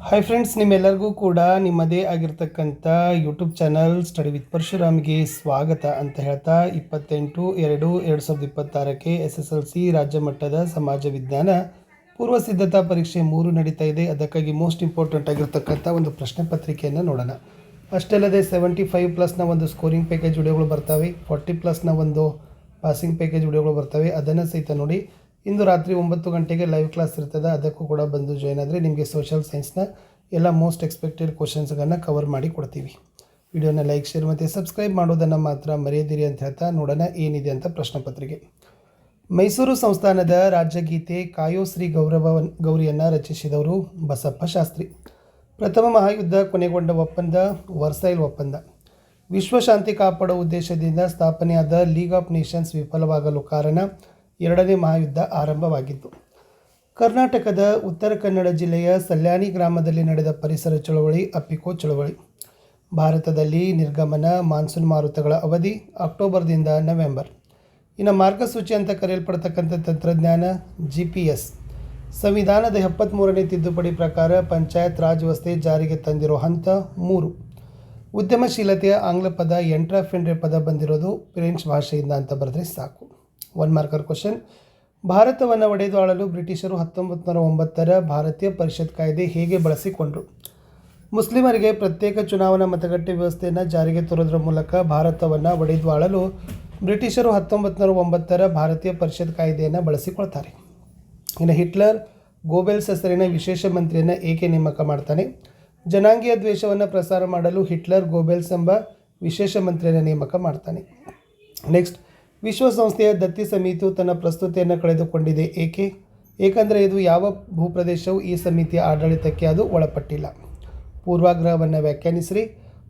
Hi friends, ನಿಮ್ಮೆಲ್ಲರಿಗೂ ಕೂಡ ನಿಮ್ಮದೇ ಆಗಿರ್ತಕ್ಕಂಥ ಯೂಟ್ಯೂಬ್ ಚಾನಲ್ ಸ್ಟಡಿ ವಿತ್ ಪರಶುರಾಮ್ಗೆ ಸ್ವಾಗತ ಅಂತ ಹೇಳ್ತಾ 28/2/2026ಕ್ಕೆ SSLC ರಾಜ್ಯ ಮಟ್ಟದ ಸಮಾಜ ವಿಜ್ಞಾನ ಪೂರ್ವ ಸಿದ್ಧತಾ ಪರೀಕ್ಷೆ 3 ನಡೀತಾ ಇದೆ. ಅದಕ್ಕಾಗಿ ಮೋಸ್ಟ್ ಇಂಪಾರ್ಟೆಂಟ್ ಆಗಿರ್ತಕ್ಕಂಥ ಒಂದು ಪ್ರಶ್ನೆ ಪತ್ರಿಕೆಯನ್ನು ನೋಡೋಣ. ಅಷ್ಟಲ್ಲದೆ 75+ ಒಂದು ಸ್ಕೋರಿಂಗ್ ಪ್ಯಾಕೇಜ್ ವಿಡಿಯೋಗಳು ಬರ್ತವೆ, 40+ ಒಂದು ಪಾಸಿಂಗ್ ಪ್ಯಾಕೇಜ್ ವಿಡಿಯೋಗಳು ಬರ್ತವೆ. ಅದನ್ನು ಸಹಿತ ನೋಡಿ. ಇಂದು ರಾತ್ರಿ 9 ಗಂಟೆಗೆ ಲೈವ್ ಕ್ಲಾಸ್ ಇರ್ತದೆ, ಅದಕ್ಕೂ ಕೂಡ ಬಂದು ಜಾಯ್ನ್ ಆದರೆ ನಿಮಗೆ ಸೋಷಲ್ ಸೈನ್ಸ್ನ ಎಲ್ಲ ಮೋಸ್ಟ್ ಎಕ್ಸ್ಪೆಕ್ಟೆಡ್ ಕ್ವಶನ್ಸ್ಗಳನ್ನು ಕವರ್ ಮಾಡಿ ಕೊಡ್ತೀವಿ. ವಿಡಿಯೋನ ಲೈಕ್, ಶೇರ್ ಮತ್ತು ಸಬ್ಸ್ಕ್ರೈಬ್ ಮಾಡೋದನ್ನು ಮಾತ್ರ ಮರೆಯದಿರಿ ಅಂತ ಹೇಳ್ತಾ ನೋಡೋಣ ಏನಿದೆ ಅಂತ ಪ್ರಶ್ನೆ ಪತ್ರಿಕೆ. ಮೈಸೂರು ಸಂಸ್ಥಾನದ ರಾಜ್ಯಗೀತೆ ಕಾಯೋ ಶ್ರೀ ಗೌರಿಯನ್ನು ರಚಿಸಿದವರು ಬಸಪ್ಪ ಶಾಸ್ತ್ರಿ. ಪ್ರಥಮ ಮಹಾಯುದ್ಧ ಕೊನೆಗೊಂಡ ಒಪ್ಪಂದ ವರ್ಸೈಲ್ ಒಪ್ಪಂದ. ವಿಶ್ವಶಾಂತಿ ಕಾಪಾಡುವ ಉದ್ದೇಶದಿಂದ ಸ್ಥಾಪನೆಯಾದ ಲೀಗ್ ಆಫ್ ನೇಷನ್ಸ್ ವಿಫಲವಾಗಲು ಕಾರಣ ಎರಡನೇ ಮಹಾಯುದ್ಧ ಆರಂಭವಾಗಿತ್ತು. ಕರ್ನಾಟಕದ ಉತ್ತರ ಕನ್ನಡ ಜಿಲ್ಲೆಯ ಸಲ್ಯಾನಿ ಗ್ರಾಮದಲ್ಲಿ ನಡೆದ ಪರಿಸರ ಚಳವಳಿ ಅಪ್ಪಿಕೋ ಚಳವಳಿ. ಭಾರತದಲ್ಲಿ ನಿರ್ಗಮನ ಮಾನ್ಸೂನ್ ಮಾರುತಗಳ ಅವಧಿ ಅಕ್ಟೋಬರ್ದಿಂದ ನವೆಂಬರ್. ಇನ್ನು ಮಾರ್ಗಸೂಚಿ ಅಂತ ಕರೆಯಲ್ಪಡ್ತಕ್ಕಂಥ ತಂತ್ರಜ್ಞಾನ GPS. ಸಂವಿಧಾನದ 73ನೇ ತಿದ್ದುಪಡಿ ಪ್ರಕಾರ ಪಂಚಾಯತ್ ರಾಜ್ ವ್ಯವಸ್ಥೆ ಜಾರಿಗೆ ತಂದಿರೋ ಹಂತ 3. ಉದ್ಯಮಶೀಲತೆಯ ಆಂಗ್ಲ ಪದ ಎಂಟ್ರಪ್ರೆನ್ಯೂರ್ ಪದ ಬಂದಿರೋದು ಫ್ರೆಂಚ್ ಭಾಷೆಯಿಂದ ಅಂತ ಬರೆದ್ರೆ ಸಾಕು. 1 ಮಾರ್ಕರ್ ಕ್ವಶನ್. ಭಾರತವನ್ನು ಒಡೆದು ಆಳಲು ಬ್ರಿಟಿಷರು 1909ರ ಭಾರತೀಯ ಪರಿಷತ್ ಕಾಯ್ದೆ ಹೇಗೆ ಬಳಸಿಕೊಂಡರು? ಮುಸ್ಲಿಮರಿಗೆ ಪ್ರತ್ಯೇಕ ಚುನಾವಣಾ ಮತಗಟ್ಟೆ ವ್ಯವಸ್ಥೆಯನ್ನು ಜಾರಿಗೆ ತರೋದ್ರ ಮೂಲಕ ಭಾರತವನ್ನು ಒಡೆದು ಆಳಲು ಬ್ರಿಟಿಷರು 1909ರ ಭಾರತೀಯ ಪರಿಷತ್ ಕಾಯ್ದೆಯನ್ನು ಬಳಸಿಕೊಳ್ತಾರೆ. ಇನ್ನು ಹಿಟ್ಲರ್ ಗೋಬೆಲ್ಸ್ ಹೆಸರಿನ ವಿಶೇಷ ಮಂತ್ರಿಯನ್ನು ಏಕೆ ನೇಮಕ ಮಾಡ್ತಾನೆ? ಜನಾಂಗೀಯ ದ್ವೇಷವನ್ನು ಪ್ರಸಾರ ಮಾಡಲು ಹಿಟ್ಲರ್ ಗೋಬೆಲ್ಸ್ ಎಂಬ ವಿಶೇಷ ಮಂತ್ರಿಯನ್ನು ನೇಮಕ ಮಾಡ್ತಾನೆ. ನೆಕ್ಸ್ಟ್, ವಿಶ್ವಸಂಸ್ಥೆಯ ದತ್ತಿ ಸಮಿತಿಯು ತನ್ನ ಪ್ರಸ್ತುತಿಯನ್ನು ಕಳೆದುಕೊಂಡಿದೆ ಏಕೆ? ಏಕೆಂದರೆ ಇದು ಯಾವ ಭೂಪ್ರದೇಶವು ಈ ಸಮಿತಿಯ ಆಡಳಿತಕ್ಕೆ ಅದು ಒಳಪಟ್ಟಿಲ್ಲ. ಪೂರ್ವಾಗ್ರಹವನ್ನು ವ್ಯಾಖ್ಯಾನಿಸಿರಿ.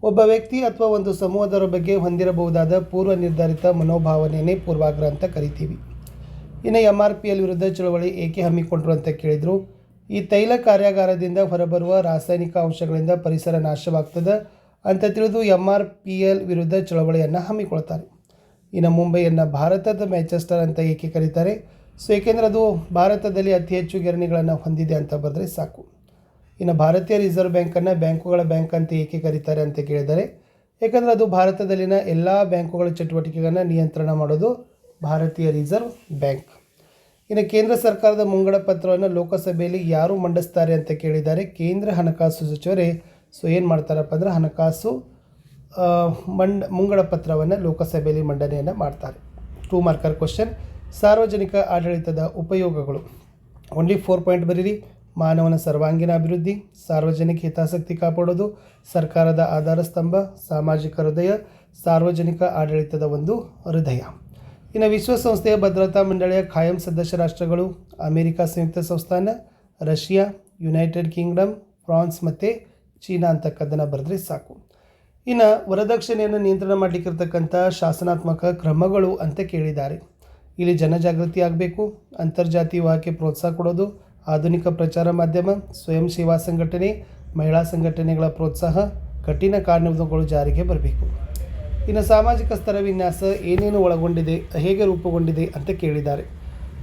ಒಬ್ಬ ವ್ಯಕ್ತಿ ಅಥವಾ ಒಂದು ಸಮೂಹದವರ ಬಗ್ಗೆ ಹೊಂದಿರಬಹುದಾದ ಪೂರ್ವ ನಿರ್ಧಾರಿತ ಮನೋಭಾವನೆಯೇ ಪೂರ್ವಾಗ್ರಹ ಅಂತ ಕರಿತೀವಿ. ಇನ್ನು MRPL ವಿರುದ್ಧ ಚಳವಳಿ ಏಕೆ ಹಮ್ಮಿಕೊಂಡ್ರು ಅಂತ ಕೇಳಿದರು. ಈ ತೈಲ ಕಾರ್ಯಾಗಾರದಿಂದ ಹೊರಬರುವ ರಾಸಾಯನಿಕ ಅಂಶಗಳಿಂದ ಪರಿಸರ ನಾಶವಾಗ್ತದೆ ಅಂತ ತಿಳಿದು MRPL ವಿರುದ್ಧ ಚಳವಳಿಯನ್ನು ಹಮ್ಮಿಕೊಳ್ತಾರೆ. ಇನ್ನು ಮುಂಬೈಯನ್ನು ಭಾರತದ ಮ್ಯಾಂಚೆಸ್ಟರ್ ಅಂತ ಏಕೆ ಕರೀತಾರೆ? ಏಕೆಂದರೆ ಅದು ಭಾರತದಲ್ಲಿ ಅತಿ ಹೆಚ್ಚು ಗಿರಣಿಗಳನ್ನು ಹೊಂದಿದೆ ಅಂತ ಬರೆದ್ರೆ ಸಾಕು. ಇನ್ನು ಭಾರತೀಯ ರಿಸರ್ವ್ ಬ್ಯಾಂಕನ್ನು ಬ್ಯಾಂಕುಗಳ ಬ್ಯಾಂಕ್ ಅಂತ ಏಕೆ ಕರೀತಾರೆ ಅಂತ ಕೇಳಿದರೆ, ಏಕೆಂದರೆ ಅದು ಭಾರತದಲ್ಲಿನ ಎಲ್ಲ ಬ್ಯಾಂಕುಗಳ ಚಟುವಟಿಕೆಗಳನ್ನು ನಿಯಂತ್ರಣ ಮಾಡೋದು ಭಾರತೀಯ ರಿಸರ್ವ್ ಬ್ಯಾಂಕ್. ಇನ್ನು ಕೇಂದ್ರ ಸರ್ಕಾರದ ಮುಂಗಡ ಪತ್ರವನ್ನು ಲೋಕಸಭೆಯಲ್ಲಿ ಯಾರು ಮಂಡಿಸ್ತಾರೆ ಅಂತ ಕೇಳಿದ್ದಾರೆ? ಕೇಂದ್ರ ಹಣಕಾಸು ಸಚಿವರೇ. ಏನು ಮಾಡ್ತಾರಪ್ಪ ಅಂದರೆ ಹಣಕಾಸು ಮುಂಗಡ ಪತ್ರವನ್ನು ಲೋಕಸಭೆಯಲ್ಲಿ ಮಂಡನೆಯನ್ನು ಮಾಡ್ತಾರೆ. 2 ಮಾರ್ಕರ್ ಕ್ವಶನ್. ಸಾರ್ವಜನಿಕ ಆಡಳಿತದ ಉಪಯೋಗಗಳು. ಓನ್ಲಿ 4 ಪಾಯಿಂಟ್ ಬರೀರಿ. ಮಾನವನ ಸರ್ವಾಂಗೀಣ ಅಭಿವೃದ್ಧಿ, ಸಾರ್ವಜನಿಕ ಹಿತಾಸಕ್ತಿ ಕಾಪಾಡೋದು, ಸರ್ಕಾರದ ಆಧಾರ ಸ್ತಂಭ, ಸಾಮಾಜಿಕ ಹೃದಯ, ಸಾರ್ವಜನಿಕ ಆಡಳಿತದ ಒಂದು ಹೃದಯ. ಇನ್ನು ವಿಶ್ವಸಂಸ್ಥೆಯ ಭದ್ರತಾ ಮಂಡಳಿಯ ಖಾಯಂ ಸದಸ್ಯ ರಾಷ್ಟ್ರಗಳು ಅಮೆರಿಕ ಸಂಯುಕ್ತ ಸಂಸ್ಥಾನ, ರಷ್ಯಾ, ಯುನೈಟೆಡ್ ಕಿಂಗ್ಡಮ್, ಫ್ರಾನ್ಸ್ ಮತ್ತು ಚೀನಾ ಅಂತಕ್ಕದ್ದನ್ನು ಬರೆದ್ರೆ ಸಾಕು. ಇನ್ನು ವರದಕ್ಷಿಣೆಯನ್ನು ನಿಯಂತ್ರಣ ಮಾಡಲಿಕ್ಕಿರ್ತಕ್ಕಂಥ ಶಾಸನಾತ್ಮಕ ಕ್ರಮಗಳು ಅಂತ ಕೇಳಿದ್ದಾರೆ. ಇಲ್ಲಿ ಜನಜಾಗೃತಿ ಆಗಬೇಕು, ಅಂತರ್ಜಾತಿ ವಿವಾಹಕ್ಕೆ ಪ್ರೋತ್ಸಾಹ ಕೊಡೋದು, ಆಧುನಿಕ ಪ್ರಚಾರ ಮಾಧ್ಯಮ, ಸ್ವಯಂ ಸೇವಾ ಸಂಘಟನೆ, ಮಹಿಳಾ ಸಂಘಟನೆಗಳ ಪ್ರೋತ್ಸಾಹ, ಕಠಿಣ ಕಾನೂನುಗಳು ಜಾರಿಗೆ ಬರಬೇಕು. ಇನ್ನು ಸಾಮಾಜಿಕ ಸ್ತರ ವಿನ್ಯಾಸ ಏನೇನು ಒಳಗೊಂಡಿದೆ, ಹೇಗೆ ರೂಪುಗೊಂಡಿದೆ ಅಂತ ಕೇಳಿದ್ದಾರೆ.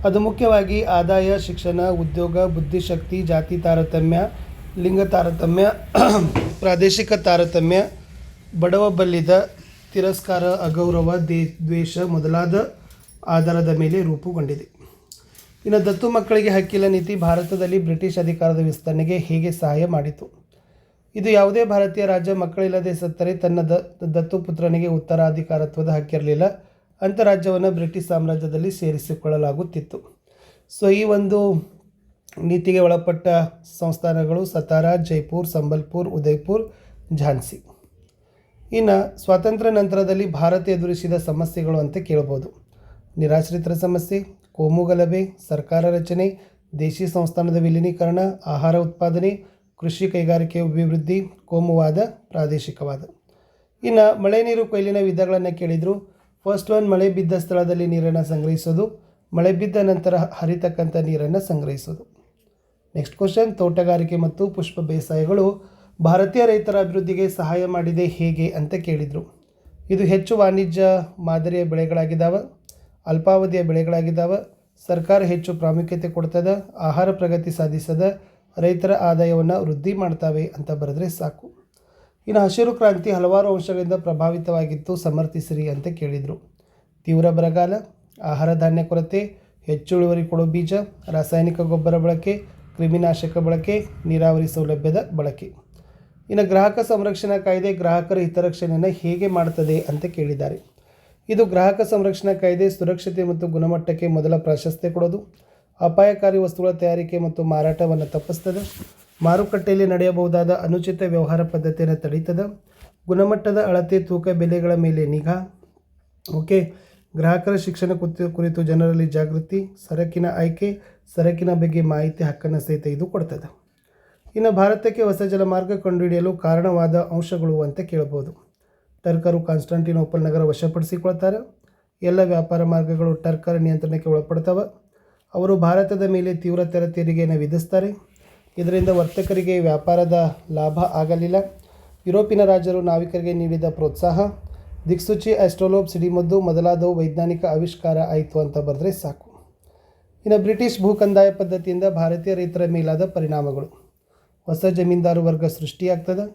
ಅದು ಮುಖ್ಯವಾಗಿ ಆದಾಯ, ಶಿಕ್ಷಣ, ಉದ್ಯೋಗ, ಬುದ್ಧಿಶಕ್ತಿ, ಜಾತಿ ತಾರತಮ್ಯ, ಲಿಂಗ ತಾರತಮ್ಯ, ಪ್ರಾದೇಶಿಕ ತಾರತಮ್ಯ, ಬಡವ ಬಲ್ಲಿದ, ತಿರಸ್ಕಾರ, ಅಗೌರವ, ದ್ವೇಷ ಮೊದಲಾದ ಆಧಾರದ ಮೇಲೆ ರೂಪುಗೊಂಡಿದೆ. ಇನ್ನು ದತ್ತು ಮಕ್ಕಳಿಗೆ ಹಕ್ಕಿಲ್ಲ ನೀತಿ ಭಾರತದಲ್ಲಿ ಬ್ರಿಟಿಷ್ ಅಧಿಕಾರದ ವಿಸ್ತರಣೆಗೆ ಹೇಗೆ ಸಹಾಯ ಮಾಡಿತು? ಇದು ಯಾವುದೇ ಭಾರತೀಯ ರಾಜ್ಯ ಮಕ್ಕಳಿಲ್ಲದೆ ಸತ್ತರೆ ತನ್ನ ದತ್ತು ಪುತ್ರನಿಗೆ ಉತ್ತರಾಧಿಕಾರತ್ವದ ಹಕ್ಕಿರಲಿಲ್ಲ ಅಂತ ರಾಜ್ಯವನ್ನು ಬ್ರಿಟಿಷ್ ಸಾಮ್ರಾಜ್ಯದಲ್ಲಿ ಸೇರಿಸಿಕೊಳ್ಳಲಾಗುತ್ತಿತ್ತು. ಈ ಒಂದು ನೀತಿಗೆ ಒಳಪಟ್ಟ ಸಂಸ್ಥಾನಗಳು ಸತಾರಾ, ಜೈಪುರ್, ಸಂಬಲ್ಪುರ್, ಉದಯ್ಪುರ್, ಝಾನ್ಸಿ. ಇನ್ನು ಸ್ವಾತಂತ್ರ್ಯ ನಂತರದಲ್ಲಿ ಭಾರತ ಎದುರಿಸಿದ ಸಮಸ್ಯೆಗಳು ಅಂತ ಕೇಳ್ಬೋದು. ನಿರಾಶ್ರಿತರ ಸಮಸ್ಯೆ, ಕೋಮು ಗಲಭೆ, ಸರ್ಕಾರ ರಚನೆ, ದೇಶಿ ಸಂಸ್ಥಾನದ ವಿಲೀನೀಕರಣ, ಆಹಾರ ಉತ್ಪಾದನೆ, ಕೃಷಿ ಕೈಗಾರಿಕೆ ಅಭಿವೃದ್ಧಿ, ಕೋಮುವಾದ, ಪ್ರಾದೇಶಿಕವಾದ. ಇನ್ನು ಮಳೆ ನೀರು ಕೊಯ್ಲಿನ ವಿಧಗಳನ್ನು ಕೇಳಿದರು. ಫಸ್ಟ್ ಒನ್, ಮಳೆ ಬಿದ್ದ ಸ್ಥಳದಲ್ಲಿ ನೀರನ್ನು ಸಂಗ್ರಹಿಸೋದು, ಮಳೆ ಬಿದ್ದ ನಂತರ ಹರಿತಕ್ಕಂಥ ನೀರನ್ನು ಸಂಗ್ರಹಿಸೋದು. ನೆಕ್ಸ್ಟ್ ಕ್ವಶನ್, ತೋಟಗಾರಿಕೆ ಮತ್ತು ಪುಷ್ಪ ಬೇಸಾಯಗಳು ಭಾರತೀಯ ರೈತರ ಅಭಿವೃದ್ಧಿಗೆ ಸಹಾಯ ಮಾಡಿದೆ ಹೇಗೆ ಅಂತ ಕೇಳಿದರು. ಇದು ಹೆಚ್ಚು ವಾಣಿಜ್ಯ ಮಾದರಿಯ ಬೆಳೆಗಳಾಗಿದ್ದಾವೆ, ಅಲ್ಪಾವಧಿಯ ಬೆಳೆಗಳಾಗಿದ್ದಾವೆ, ಸರ್ಕಾರ ಹೆಚ್ಚು ಪ್ರಾಮುಖ್ಯತೆ ಕೊಡ್ತದೆ, ಆಹಾರ ಪ್ರಗತಿ ಸಾಧಿಸದ, ರೈತರ ಆದಾಯವನ್ನು ವೃದ್ಧಿ ಮಾಡ್ತವೆ ಅಂತ ಬರೆದ್ರೆ ಸಾಕು. ಇನ್ನು ಹಸಿರು ಕ್ರಾಂತಿ ಹಲವಾರು ಅಂಶಗಳಿಂದ ಪ್ರಭಾವಿತವಾಗಿತ್ತು, ಸಮರ್ಥಿಸಿರಿ ಅಂತ ಕೇಳಿದರು. ತೀವ್ರ ಬರಗಾಲ, ಆಹಾರ ಧಾನ್ಯ ಕೊರತೆ, ಹೆಚ್ಚು ಇಳುವರಿ ಕೊಡೋ ಬೀಜ, ರಾಸಾಯನಿಕ ಗೊಬ್ಬರ ಬಳಕೆ, ಕ್ರಿಮಿನಾಶಕ ಬಳಕೆ, ನೀರಾವರಿ ಸೌಲಭ್ಯದ ಬಳಕೆ. ಇನ್ನು ಗ್ರಾಹಕ ಸಂರಕ್ಷಣಾ ಕಾಯ್ದೆ ಗ್ರಾಹಕರ ಹಿತರಕ್ಷಣೆಯನ್ನು ಹೇಗೆ ಮಾಡ್ತದೆ ಅಂತ ಕೇಳಿದ್ದಾರೆ. ಇದು ಗ್ರಾಹಕ ಸಂರಕ್ಷಣಾ ಕಾಯ್ದೆ ಸುರಕ್ಷತೆ ಮತ್ತು ಗುಣಮಟ್ಟಕ್ಕೆ ಮೊದಲ ಪ್ರಾಶಸ್ತ್ಯ ಕೊಡೋದು, ಅಪಾಯಕಾರಿ ವಸ್ತುಗಳ ತಯಾರಿಕೆ ಮತ್ತು ಮಾರಾಟವನ್ನು ತಪ್ಪಿಸ್ತದೆ, ಮಾರುಕಟ್ಟೆಯಲ್ಲಿ ನಡೆಯಬಹುದಾದ ಅನುಚಿತ ವ್ಯವಹಾರ ಪದ್ಧತಿಯನ್ನು ತಡೀತದೆ, ಗುಣಮಟ್ಟದ ಅಳತೆ ತೂಕ ಬೆಲೆಗಳ ಮೇಲೆ ನಿಗಾ, ಗ್ರಾಹಕರ ಶಿಕ್ಷಣ ಕುರಿತು ಜನರಲ್ಲಿ ಜಾಗೃತಿ, ಸರಕಿನ ಆಯ್ಕೆ, ಸರಕಿನ ಬಗ್ಗೆ ಮಾಹಿತಿ ಹಕ್ಕನ್ನು ಸಹಿತ ಇದು ಕೊಡ್ತದೆ. ಇನ್ನು ಭಾರತಕ್ಕೆ ಹೊಸ ಜಲಮಾರ್ಗ ಕಂಡುಹಿಡಿಯಲು ಕಾರಣವಾದ ಅಂಶಗಳು ಅಂತ ಕೇಳ್ಬೋದು. ಟರ್ಕರು ಕಾನ್ಸ್ಟಾಂಟಿನೋಪಲ್ ನಗರ ವಶಪಡಿಸಿಕೊಳ್ತಾರೆ. ಎಲ್ಲ ವ್ಯಾಪಾರ ಮಾರ್ಗಗಳು ಟರ್ಕರ ನಿಯಂತ್ರಣಕ್ಕೆ ಒಳಪಡ್ತವೆ. ಅವರು ಭಾರತದ ಮೇಲೆ ತೀವ್ರ ತೆರಿಗೆಯನ್ನು ವಿಧಿಸ್ತಾರೆ. ಇದರಿಂದ ವರ್ತಕರಿಗೆ ವ್ಯಾಪಾರದ ಲಾಭ ಆಗಲಿಲ್ಲ. ಯುರೋಪಿನ ರಾಜರು ನಾವಿಕರಿಗೆ ನೀಡಿದ ಪ್ರೋತ್ಸಾಹ, ದಿಕ್ಸೂಚಿ, ಆಸ್ಟ್ರೋಲೋಬ್, ಸಿಡಿಮದ್ದು ಮೊದಲಾದವು ವೈಜ್ಞಾನಿಕ ಆವಿಷ್ಕಾರ ಆಯಿತು ಅಂತ ಬರೆದ್ರೆ ಸಾಕು. ಇನ್ನು ಬ್ರಿಟಿಷ್ ಭೂ ಕಂದಾಯ ಪದ್ಧತಿಯಿಂದ ಭಾರತೀಯ ರೈತರ ಮೇಲಾದ ಪರಿಣಾಮಗಳು. ಹೊಸ ಜಮೀನ್ದಾರು ವರ್ಗ ಸೃಷ್ಟಿಯಾಗ್ತದೆ.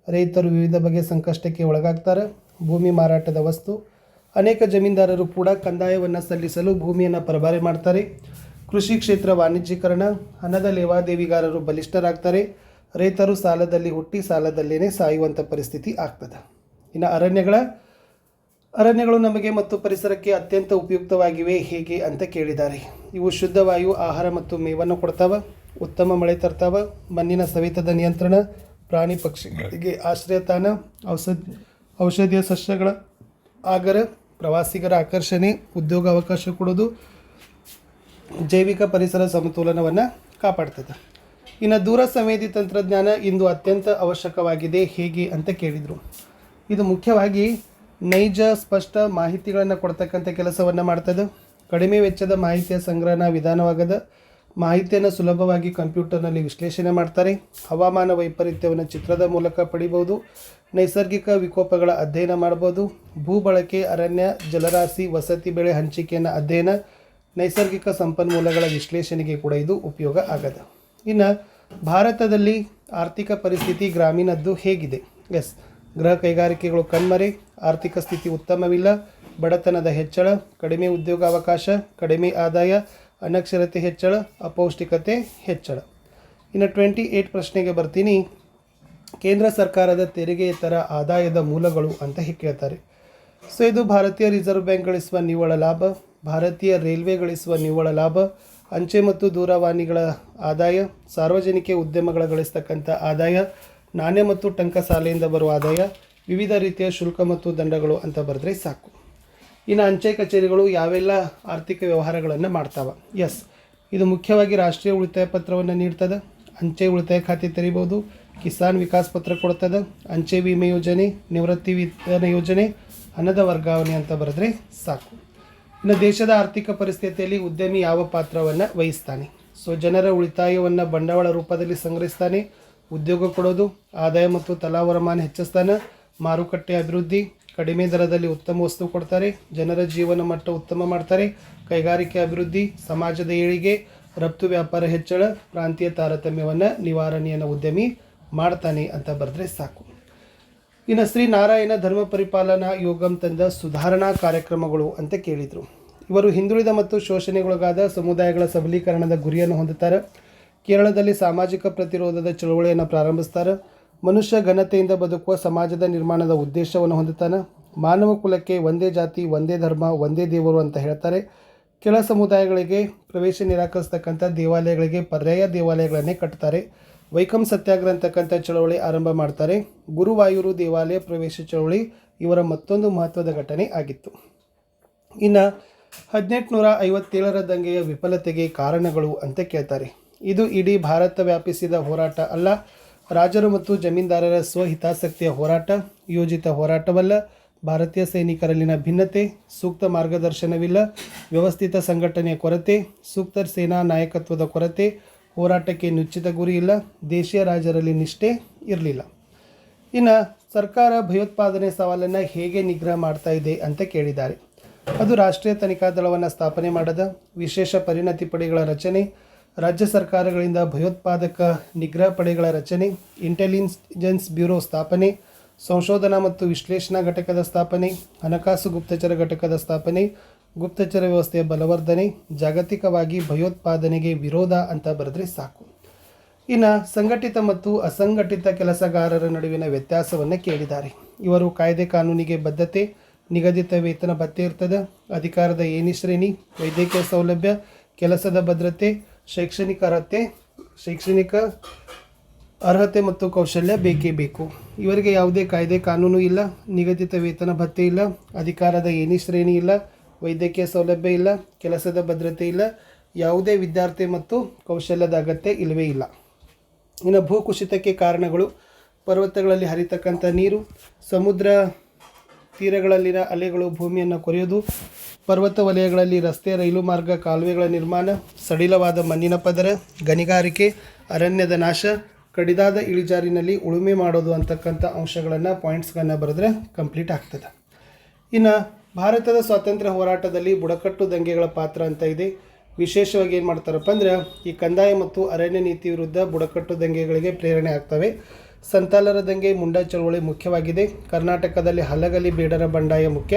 ರೈತರು ವಿವಿಧ ಬಗೆಯ ಸಂಕಷ್ಟಕ್ಕೆ ಒಳಗಾಗ್ತಾರೆ. ಭೂಮಿ ಮಾರಾಟದ ವಸ್ತು. ಅನೇಕ ಜಮೀನ್ದಾರರು ಕೂಡ ಕಂದಾಯವನ್ನು ಸಲ್ಲಿಸಲು ಭೂಮಿಯನ್ನು ಪರಭಾರೆ ಮಾಡ್ತಾರೆ. ಕೃಷಿ ಕ್ಷೇತ್ರ ವಾಣಿಜ್ಯೀಕರಣ. ಹಣದ ಲೇವಾದೇವಿಗಾರರು ಬಲಿಷ್ಠರಾಗ್ತಾರೆ. ರೈತರು ಸಾಲದಲ್ಲಿ ಹುಟ್ಟಿ ಸಾಲದಲ್ಲೇ ಸಾಯುವಂಥ ಪರಿಸ್ಥಿತಿ ಆಗ್ತದೆ. ಇನ್ನು ಅರಣ್ಯಗಳು ನಮಗೆ ಮತ್ತು ಪರಿಸರಕ್ಕೆ ಅತ್ಯಂತ ಉಪಯುಕ್ತವಾಗಿವೆ ಹೇಗೆ ಅಂತ ಕೇಳಿದ್ದಾರೆ. ಇವು ಶುದ್ಧ ವಾಯು, ಆಹಾರ ಮತ್ತು ಮೇವನ್ನು ಕೊಡ್ತಾವೆ, ಉತ್ತಮ ಮಳೆ ತರ್ತಾವೆ, ಮಣ್ಣಿನ ಸವೆತದ ನಿಯಂತ್ರಣ, ಪ್ರಾಣಿ ಪಕ್ಷಿಗಳಿಗೆ ಆಶ್ರಯ ತಾಣ, ಔಷಧೀಯ ಸಸ್ಯಗಳ ಆಗರ, ಪ್ರವಾಸಿಗರ ಆಕರ್ಷಣೆ, ಉದ್ಯೋಗ ಅವಕಾಶ ಕೊಡೋದು, ಜೈವಿಕ ಪರಿಸರ ಸಮತೋಲನವನ್ನು ಕಾಪಾಡ್ತದೆ. ಇನ್ನು ದೂರ ಸಂವೇದಿ ತಂತ್ರಜ್ಞಾನ ಇಂದು ಅತ್ಯಂತ ಅವಶ್ಯಕವಾಗಿದೆ ಹೇಗೆ ಅಂತ ಕೇಳಿದರು. ಇದು ಮುಖ್ಯವಾಗಿ ನೈಜ ಸ್ಪಷ್ಟ ಮಾಹಿತಿಗಳನ್ನು ಕೊಡ್ತಕ್ಕಂಥ ಕೆಲಸವನ್ನು ಮಾಡ್ತದೆ. ಕಡಿಮೆ ವೆಚ್ಚದ ಮಾಹಿತಿಯ ಸಂಗ್ರಹಣಾ ವಿಧಾನವಾಗದ ಮಾಹಿತಿಯನ್ನು ಸುಲಭವಾಗಿ ಕಂಪ್ಯೂಟರ್ನಲ್ಲಿ ವಿಶ್ಲೇಷಣೆ ಮಾಡ್ತಾರೆ. ಹವಾಮಾನ ವೈಪರೀತ್ಯವನ್ನು ಚಿತ್ರದ ಮೂಲಕ ಪಡಿಬೋದು. ನೈಸರ್ಗಿಕ ವಿಕೋಪಗಳ ಅಧ್ಯಯನ ಮಾಡ್ಬೋದು. ಭೂ ಬಳಕೆ, ಅರಣ್ಯ, ಜಲರಾಶಿ, ವಸತಿ, ಬೆಳೆ ಹಂಚಿಕೆಯನ್ನು ಅಧ್ಯಯನ, ನೈಸರ್ಗಿಕ ಸಂಪನ್ಮೂಲಗಳ ವಿಶ್ಲೇಷಣೆಗೆ ಕೂಡ ಇದು ಉಪಯೋಗ ಆಗದ. ಇನ್ನು ಭಾರತದಲ್ಲಿ ಆರ್ಥಿಕ ಪರಿಸ್ಥಿತಿ ಗ್ರಾಮೀಣದ್ದು ಹೇಗಿದೆ? ಗೃಹ ಕೈಗಾರಿಕೆಗಳು ಕಣ್ಮರೆ, ಆರ್ಥಿಕ ಸ್ಥಿತಿ ಉತ್ತಮವಿಲ್ಲ, ಬಡತನದ ಹೆಚ್ಚಳ, ಕಡಿಮೆ ಉದ್ಯೋಗಾವಕಾಶ, ಕಡಿಮೆ ಆದಾಯ, ಅನಕ್ಷರತೆ ಹೆಚ್ಚಳ, ಅಪೌಷ್ಟಿಕತೆ ಹೆಚ್ಚಳ. ಇನ್ನು 28 ಪ್ರಶ್ನೆಗೆ ಬರ್ತೀನಿ. ಕೇಂದ್ರ ಸರ್ಕಾರದ ತೆರಿಗೆಯೇತರ ಆದಾಯದ ಮೂಲಗಳು ಅಂತ ಕೇಳ್ತಾರೆ. ಸೊ ಇದು ಭಾರತೀಯ ರಿಸರ್ವ್ ಬ್ಯಾಂಕ್ ಗಳಿಸುವ ನಿವ್ವಳ ಲಾಭ, ಭಾರತೀಯ ರೈಲ್ವೆ ಗಳಿಸುವ ನಿವ್ವಳ ಲಾಭ, ಅಂಚೆ ಮತ್ತು ದೂರವಾಣಿಗಳ ಆದಾಯ, ಸಾರ್ವಜನಿಕ ಉದ್ಯಮಗಳ ಗಳಿಸ್ತಕ್ಕಂಥ ಆದಾಯ, ನಾಣ್ಯ ಮತ್ತು ಟಂಕ ಸಾಲೆಯಿಂದ ಬರುವ ಆದಾಯ, ವಿವಿಧ ರೀತಿಯ ಶುಲ್ಕ ಮತ್ತು ದಂಡಗಳು ಅಂತ ಬರೆದ್ರೆ ಸಾಕು. ಇನ್ನು ಅಂಚೆ ಕಚೇರಿಗಳು ಯಾವೆಲ್ಲ ಆರ್ಥಿಕ ವ್ಯವಹಾರಗಳನ್ನು ಮಾಡ್ತಾವೆ? ಇದು ಮುಖ್ಯವಾಗಿ ರಾಷ್ಟ್ರೀಯ ಉಳಿತಾಯ ಪತ್ರವನ್ನು ನೀಡ್ತದೆ, ಅಂಚೆ ಉಳಿತಾಯ ಖಾತೆ ತೆರೀಬೋದು, ಕಿಸಾನ್ ವಿಕಾಸ್ ಪತ್ರ ಕೊಡ್ತದೆ, ಅಂಚೆ ವಿಮೆ ಯೋಜನೆ, ನಿವೃತ್ತಿ ವೇತನ ಯೋಜನೆ, ಹಣದ ವರ್ಗಾವಣೆ ಅಂತ ಬರೆದ್ರೆ ಸಾಕು. ಇನ್ನು ದೇಶದ ಆರ್ಥಿಕ ಪರಿಸ್ಥಿತಿಯಲ್ಲಿ ಉದ್ಯಮಿ ಯಾವ ಪಾತ್ರವನ್ನು ವಹಿಸ್ತಾನೆ? ಸೊ ಜನರ ಉಳಿತಾಯವನ್ನು ಬಂಡವಾಳ ರೂಪದಲ್ಲಿ ಸಂಗ್ರಹಿಸ್ತಾನೆ, ಉದ್ಯೋಗ ಕೊಡೋದು, ಆದಾಯ ಮತ್ತು ತಲಾ ವರಮಾನ ಹೆಚ್ಚಿಸ್ತಾನೆ, ಮಾರುಕಟ್ಟೆ ಅಭಿವೃದ್ಧಿ, ಕಡಿಮೆ ದರದಲ್ಲಿ ಉತ್ತಮ ವಸ್ತು ಕೊಡ್ತಾರೆ, ಜನರ ಜೀವನ ಮಟ್ಟ ಉತ್ತಮ ಮಾಡ್ತಾರೆ, ಕೈಗಾರಿಕೆ ಅಭಿವೃದ್ಧಿ, ಸಮಾಜದ ಏಳಿಗೆ, ರಫ್ತು ವ್ಯಾಪಾರ ಹೆಚ್ಚಳ, ಪ್ರಾಂತೀಯ ತಾರತಮ್ಯವನ್ನು ನಿವಾರಣೆಯನ್ನು ಉದ್ಯಮಿ ಮಾಡ್ತಾನೆ ಅಂತ ಬರೆದ್ರೆ ಸಾಕು. ಇನ್ನು ಶ್ರೀ ನಾರಾಯಣ ಧರ್ಮ ಪರಿಪಾಲನಾ ಯೋಗಂ ತಂದ ಸುಧಾರಣಾ ಕಾರ್ಯಕ್ರಮಗಳು ಅಂತ ಕೇಳಿದರು. ಇವರು ಹಿಂದುಳಿದ ಮತ್ತು ಶೋಷಣೆಗೊಳಗಾದ ಸಮುದಾಯಗಳ ಸಬಲೀಕರಣದ ಗುರಿಯನ್ನು ಹೊಂದುತ್ತಾರೆ. ಕೇರಳದಲ್ಲಿ ಸಾಮಾಜಿಕ ಪ್ರತಿರೋಧದ ಚಳವಳಿಯನ್ನು ಪ್ರಾರಂಭಿಸ್ತಾರೆ. ಮನುಷ್ಯ ಘನತೆಯಿಂದ ಬದುಕುವ ಸಮಾಜದ ನಿರ್ಮಾಣದ ಉದ್ದೇಶವನ್ನು ಹೊಂದುತ್ತಾನೆ. ಮಾನವ ಕುಲಕ್ಕೆ ಒಂದೇ ಜಾತಿ, ಒಂದೇ ಧರ್ಮ, ಒಂದೇ ದೇವರು ಅಂತ ಹೇಳ್ತಾರೆ. ಕೆಳ ಸಮುದಾಯಗಳಿಗೆ ಪ್ರವೇಶ ನಿರಾಕರಿಸ್ತಕ್ಕಂಥ ದೇವಾಲಯಗಳಿಗೆ ಪರ್ಯಾಯ ದೇವಾಲಯಗಳನ್ನೇ ಕಟ್ತಾರೆ. ವೈಕಂ ಸತ್ಯಾಗ್ರಹ ಅಂತಕ್ಕಂಥ ಚಳವಳಿ ಆರಂಭ ಮಾಡ್ತಾರೆ. ಗುರುವಾಯೂರು ದೇವಾಲಯ ಪ್ರವೇಶ ಚಳವಳಿ ಇವರ ಮತ್ತೊಂದು ಮಹತ್ವದ ಘಟನೆ ಆಗಿತ್ತು. ಇನ್ನು 1857ರ ದಂಗೆಯ ವಿಫಲತೆಗೆ ಕಾರಣಗಳು ಅಂತ ಕೇಳ್ತಾರೆ. ಇದು ಇಡೀ ಭಾರತ ವ್ಯಾಪಿಸಿದ ಹೋರಾಟ ಅಲ್ಲ, ರಾಜರು ಮತ್ತು ಜಮೀನ್ದಾರರ ಸ್ವಹಿತಾಸಕ್ತಿಯ ಹೋರಾಟ, ಯೋಜಿತ ಹೋರಾಟವಲ್ಲ. ಭಾರತೀಯ ಸೈನಿಕರಲ್ಲಿನ ಭಿನ್ನತೆ, ಸೂಕ್ತ ಮಾರ್ಗದರ್ಶನವಿಲ್ಲ, ವ್ಯವಸ್ಥಿತ ಸಂಘಟನೆಯ ಕೊರತೆ, ಸೂಕ್ತ ಸೇನಾ ನಾಯಕತ್ವದ ಕೊರತೆ, ಹೋರಾಟಕ್ಕೆ ನಿಶ್ಚಿತ ಗುರಿ ಇಲ್ಲ, ದೇಶೀಯ ರಾಜರಲ್ಲಿ ನಿಷ್ಠೆ ಇರಲಿಲ್ಲ. ಇನ್ನು ಸರ್ಕಾರ ಭಯೋತ್ಪಾದನೆ ಸವಾಲನ್ನು ಹೇಗೆ ನಿಗ್ರಹ ಮಾಡ್ತಾ ಇದೆ ಅಂತ ಕೇಳಿದ್ದಾರೆ. ಅದು ರಾಷ್ಟ್ರೀಯ ತನಿಖಾ ದಳವನ್ನು ಸ್ಥಾಪನೆ ಮಾಡದ, ವಿಶೇಷ ಪರಿಣತಿ ಪಡೆಗಳ ರಚನೆ, ರಾಜ್ಯ ಸರ್ಕಾರಗಳಿಂದ ಭಯೋತ್ಪಾದಕ ನಿಗ್ರಹ ಪಡೆಗಳ ರಚನೆ, ಇಂಟೆಲಿಜೆನ್ಸ್ ಬ್ಯೂರೋ ಸ್ಥಾಪನೆ, ಸಂಶೋಧನಾ ಮತ್ತು ವಿಶ್ಲೇಷಣಾ ಘಟಕದ ಸ್ಥಾಪನೆ, ಹಣಕಾಸು ಗುಪ್ತಚರ ಘಟಕದ ಸ್ಥಾಪನೆ, ಗುಪ್ತಚರ ವ್ಯವಸ್ಥೆಯ ಬಲವರ್ಧನೆ, ಜಾಗತಿಕವಾಗಿ ಭಯೋತ್ಪಾದನೆಗೆ ವಿರೋಧ ಅಂತ ಬರೆದ್ರೆ ಸಾಕು. ಇನ್ನು ಸಂಘಟಿತ ಮತ್ತು ಅಸಂಘಟಿತ ಕೆಲಸಗಾರರ ನಡುವಿನ ವ್ಯತ್ಯಾಸವನ್ನು ಕೇಳಿದ್ದಾರೆ. ಇವರು ಕಾಯ್ದೆ ಕಾನೂನಿಗೆ ಬದ್ಧತೆ, ನಿಗದಿತ ವೇತನ ಭತ್ಯೆ ಇರ್ತದೆ, ಅಧಿಕಾರದ ಶ್ರೇಣಿ, ವೈದ್ಯಕೀಯ ಸೌಲಭ್ಯ, ಕೆಲಸದ ಭದ್ರತೆ, ಶೈಕ್ಷಣಿಕ ಅರ್ಹತೆ ಮತ್ತು ಕೌಶಲ್ಯ ಬೇಕೇ ಬೇಕು. ಇವರಿಗೆ ಯಾವುದೇ ಕಾಯ್ದೆ ಕಾನೂನು ಇಲ್ಲ, ನಿಗದಿತ ವೇತನ ಭತ್ಯೆ ಇಲ್ಲ, ಅಧಿಕಾರದ ಶ್ರೇಣಿ ಇಲ್ಲ, ವೈದ್ಯಕೀಯ ಸೌಲಭ್ಯ ಇಲ್ಲ, ಕೆಲಸದ ಭದ್ರತೆ ಇಲ್ಲ, ಯಾವುದೇ ವಿದ್ಯಾರ್ಥಿ ಮತ್ತು ಕೌಶಲ್ಯದ ಅಗತ್ಯ ಇಲ್ಲವೇ ಇಲ್ಲ. ಇನ್ನು ಭೂಕುಸಿತಕ್ಕೆ ಕಾರಣಗಳು: ಪರ್ವತಗಳಲ್ಲಿ ಹರಿತಕ್ಕಂಥ ನೀರು, ಸಮುದ್ರ ತೀರಗಳಲ್ಲಿನ ಅಲೆಗಳು ಭೂಮಿಯನ್ನು ಕೊರೆಯೋದು, ಪರ್ವತ ವಲಯಗಳಲ್ಲಿ ರಸ್ತೆ, ರೈಲು ಮಾರ್ಗ, ಕಾಲುವೆಗಳ ನಿರ್ಮಾಣ, ಸಡಿಲವಾದ ಮಣ್ಣಿನ ಪದರ, ಗಣಿಗಾರಿಕೆ, ಅರಣ್ಯದ ನಾಶ, ಕಡಿದಾದ ಇಳಿಜಾರಿನಲ್ಲಿ ಉಳುಮೆ ಮಾಡೋದು ಅಂತಕ್ಕಂಥ ಅಂಶಗಳನ್ನು ಪಾಯಿಂಟ್ಸ್ಗಳನ್ನು ಬರೆದ್ರೆ ಕಂಪ್ಲೀಟ್ ಆಗ್ತದೆ. ಇನ್ನು ಭಾರತದ ಸ್ವಾತಂತ್ರ್ಯ ಹೋರಾಟದಲ್ಲಿ ಬುಡಕಟ್ಟು ದಂಗೆಗಳ ಪಾತ್ರ ಅಂತ ಇದೆ. ವಿಶೇಷವಾಗಿ ಏನು ಮಾಡ್ತಾರಪ್ಪ ಅಂದರೆ ಈ ಕಂದಾಯ ಮತ್ತು ಅರಣ್ಯ ನೀತಿ ವಿರುದ್ಧ ಬುಡಕಟ್ಟು ದಂಗೆಗಳಿಗೆ ಪ್ರೇರಣೆ ಆಗ್ತವೆ. ಸಂತಾಲರ ದಂಗೆ, ಮುಂಡಾ ಚಳವಳಿ ಮುಖ್ಯವಾಗಿದೆ. ಕರ್ನಾಟಕದಲ್ಲಿ ಹಲಗಲಿ ಬೇಡರ ಬಂಡಾಯ ಮುಖ್ಯ.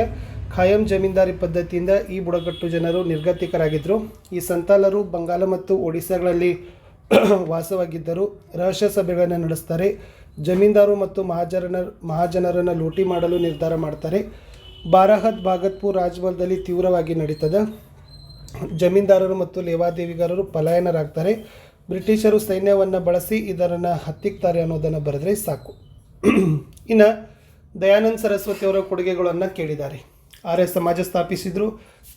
ಖಾಯಂ ಜಮೀನ್ದಾರಿ ಪದ್ಧತಿಯಿಂದ ಈ ಬುಡಕಟ್ಟು ಜನರು ನಿರ್ಗತಿಕರಾಗಿದ್ದರು. ಈ ಸಂತಾಲರು ಬಂಗಾಳ ಮತ್ತು ಒಡಿಸ್ಸಾಗಳಲ್ಲಿ ವಾಸವಾಗಿದ್ದರು. ರಹಸ್ಯ ಸಭೆಗಳನ್ನು ನಡೆಸ್ತಾರೆ. ಜಮೀನ್ದಾರು ಮತ್ತು ಮಹಾಜನರನ್ನು ಲೂಟಿ ಮಾಡಲು ನಿರ್ಧಾರ ಮಾಡ್ತಾರೆ. ಬಾರಾಹತ್ ಭಾಗತ್ಪುರ್ ರಾಜ್ಮಹಲ್ದಲ್ಲಿ ತೀವ್ರವಾಗಿ ನಡೀತದೆ. ಜಮೀನ್ದಾರರು ಮತ್ತು ಲೇವಾದೇವಿಗಾರರು ಪಲಾಯನರಾಗ್ತಾರೆ. ಬ್ರಿಟಿಷರು ಸೈನ್ಯವನ್ನು ಬಳಸಿ ಇದನ್ನು ಹತ್ತಿಕ್ತಾರೆ ಅನ್ನೋದನ್ನು ಬರೆದ್ರೆ ಸಾಕು. ಇನ್ನು ದಯಾನಂದ ಸರಸ್ವತಿ ಅವರ ಕೊಡುಗೆಗಳನ್ನು ಕೇಳಿದ್ದಾರೆ. ಆರ್ಯ ಸಮಾಜ ಸ್ಥಾಪಿಸಿದರು.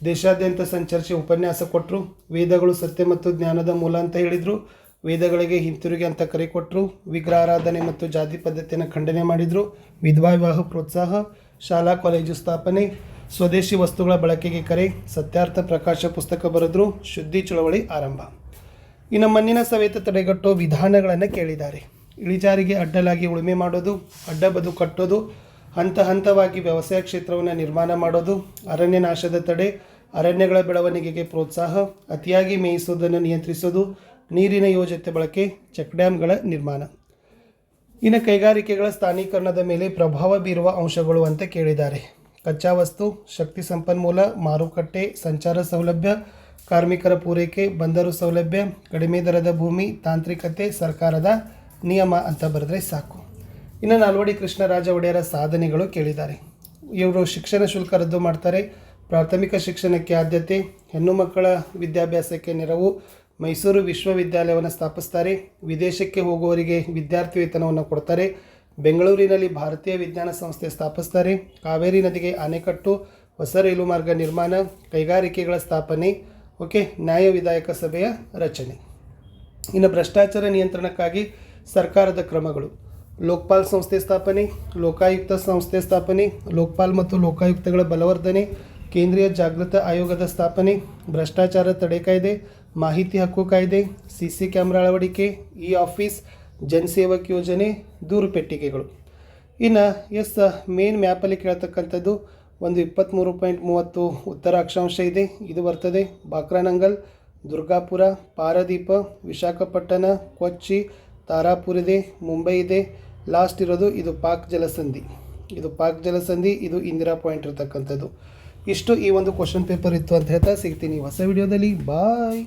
ದೇಶಾದ್ಯಂತ ಸಂಚರಿಸಿ ಉಪನ್ಯಾಸ ಕೊಟ್ಟರು. ವೇದಗಳು ಸತ್ಯ ಮತ್ತು ಜ್ಞಾನದ ಮೂಲ ಅಂತ ಹೇಳಿದರು. ವೇದಗಳಿಗೆ ಹಿಂತಿರುಗಿ ಅಂತ ಕರೆ ಕೊಟ್ಟರು. ವಿಗ್ರಹಾರಾಧನೆ ಮತ್ತು ಜಾತಿ ಪದ್ಧತಿಯನ್ನು ಖಂಡನೆ ಮಾಡಿದರು. ವಿಧವಾ ವಿವಾಹ ಪ್ರೋತ್ಸಾಹ, ಶಾಲಾ ಕಾಲೇಜು ಸ್ಥಾಪನೆ, ಸ್ವದೇಶಿ ವಸ್ತುಗಳ ಬಳಕೆಗೆ ಕರೆ, ಸತ್ಯಾರ್ಥ ಪ್ರಕಾಶ ಪುಸ್ತಕ ಬರೆದರು. ಶುದ್ಧಿ ಚಳವಳಿ ಆರಂಭ. ಇನ್ನು ಮಣ್ಣಿನ ಸವೆತ ತಡೆಗಟ್ಟೋ ವಿಧಾನಗಳನ್ನು ಕೇಳಿದ್ದಾರೆ. ಇಳಿಜಾರಿಗೆ ಅಡ್ಡಲಾಗಿ ಉಳುಮೆ ಮಾಡೋದು, ಅಡ್ಡಬದು ಕಟ್ಟೋದು, ಹಂತ ಹಂತವಾಗಿ ವ್ಯವಸಾಯ ಕ್ಷೇತ್ರವನ್ನು ನಿರ್ಮಾಣ ಮಾಡೋದು, ಅರಣ್ಯ ನಾಶದ ತಡೆ, ಅರಣ್ಯಗಳ ಬೆಳವಣಿಗೆಗೆ ಪ್ರೋತ್ಸಾಹ, ಅತಿಯಾಗಿ ಮೇಯಿಸೋದನ್ನು ನಿಯಂತ್ರಿಸೋದು, ನೀರಿನ ಯೋಜನೆ ಬಳಕೆ, ಚೆಕ್ ಡ್ಯಾಮ್ಗಳ ನಿರ್ಮಾಣ. ಇನ್ನು ಕೈಗಾರಿಕೆಗಳ ಸ್ಥಾನೀಕರಣದ ಮೇಲೆ ಪ್ರಭಾವ ಬೀರುವ ಅಂಶಗಳು ಅಂತ ಕೇಳಿದ್ದಾರೆ. ಕಚ್ಚಾ ವಸ್ತು, ಶಕ್ತಿ ಸಂಪನ್ಮೂಲ, ಮಾರುಕಟ್ಟೆ, ಸಂಚಾರ ಸೌಲಭ್ಯ, ಕಾರ್ಮಿಕರ ಪೂರೈಕೆ, ಬಂದರು ಸೌಲಭ್ಯ, ಕಡಿಮೆ ದರದ ಭೂಮಿ, ತಾಂತ್ರಿಕತೆ, ಸರ್ಕಾರದ ನಿಯಮ ಅಂತ ಬರೆದ್ರೆ ಸಾಕು. ಇನ್ನು ನಾಲ್ವಡಿ ಕೃಷ್ಣರಾಜ ಒಡೆಯರ ಸಾಧನೆಗಳು ಕೇಳಿದ್ದಾರೆ. ಇವರು ಶಿಕ್ಷಣ ಶುಲ್ಕ ರದ್ದು ಮಾಡ್ತಾರೆ. ಪ್ರಾಥಮಿಕ ಶಿಕ್ಷಣಕ್ಕೆ ಆದ್ಯತೆ, ಹೆಣ್ಣು ಮಕ್ಕಳ ವಿದ್ಯಾಭ್ಯಾಸಕ್ಕೆ ನೆರವು, ಮೈಸೂರು ವಿಶ್ವವಿದ್ಯಾಲಯವನ್ನು ಸ್ಥಾಪಿಸ್ತಾರೆ. ವಿದೇಶಕ್ಕೆ ಹೋಗುವವರಿಗೆ ವಿದ್ಯಾರ್ಥಿ ವೇತನವನ್ನು ಕೊಡ್ತಾರೆ. ಬೆಂಗಳೂರಿನಲ್ಲಿ ಭಾರತೀಯ ವಿಜ್ಞಾನ ಸಂಸ್ಥೆ ಸ್ಥಾಪಿಸ್ತಾರೆ. ಕಾವೇರಿ ನದಿಗೆ ಅಣೆಕಟ್ಟು, ಹೊಸ ರೈಲು ಮಾರ್ಗ ನಿರ್ಮಾಣ, ಕೈಗಾರಿಕೆಗಳ ಸ್ಥಾಪನೆ, ನ್ಯಾಯ ವಿಧಾಯಕ ಸಭೆಯ ರಚನೆ. ಇನ್ನು ಭ್ರಷ್ಟಾಚಾರ ನಿಯಂತ್ರಣಕ್ಕಾಗಿ ಸರ್ಕಾರದ ಕ್ರಮಗಳು: ಲೋಕಪಾಲ್ ಸಂಸ್ಥೆ ಸ್ಥಾಪನೆ, ಲೋಕಾಯುಕ್ತ ಸಂಸ್ಥೆ ಸ್ಥಾಪನೆ, ಲೋಕಪಾಲ್ ಮತ್ತು ಲೋಕಾಯುಕ್ತಗಳ ಬಲವರ್ಧನೆ, ಕೇಂದ್ರೀಯ ಜಾಗೃತ ಆಯೋಗದ ಸ್ಥಾಪನೆ, ಭ್ರಷ್ಟಾಚಾರ ತಡೆ ಕಾಯ್ದೆ, ಮಾಹಿತಿ ಹಕ್ಕು ಕಾಯ್ದೆ, CC ಕ್ಯಾಮ್ರಾ ಅಳವಡಿಕೆ, ಆಫೀಸ್, ಜನಸೇವಕ್ ಯೋಜನೆ, ದೂರು ಪೆಟ್ಟಿಗೆಗಳು. ಇನ್ನು ಮೇನ್ ಮ್ಯಾಪಲ್ಲಿ ಕೇಳ್ತಕ್ಕಂಥದ್ದು ಒಂದು 23.30 ಉತ್ತರ ಅಕ್ಷಾಂಶ ಇದೆ. ಇದು ಬರ್ತದೆ ಬಾಕ್ರಾನಂಗಲ್, ದುರ್ಗಾಪುರ, ಪಾರದೀಪ, ವಿಶಾಖಪಟ್ಟಣ, ಕೊಚ್ಚಿ, ತಾರಾಪುರ ಇದೆ, ಮುಂಬೈ ಇದೆ. ಲಾಸ್ಟ್ ಇರೋದು ಇದು ಪಾಕ್ ಜಲಸಂಧಿ. ಇದು ಇಂದಿರಾ ಪಾಯಿಂಟ್ ಇರ್ತಕ್ಕಂಥದ್ದು. ಇಷ್ಟು ಈ ಒಂದು ಕ್ವಶನ್ ಪೇಪರ್ ಇತ್ತು ಅಂತ ಹೇಳ್ತಾ ಸಿಗ್ತೀನಿ ಹೊಸ ವಿಡಿಯೋದಲ್ಲಿ. ಬಾಯ್.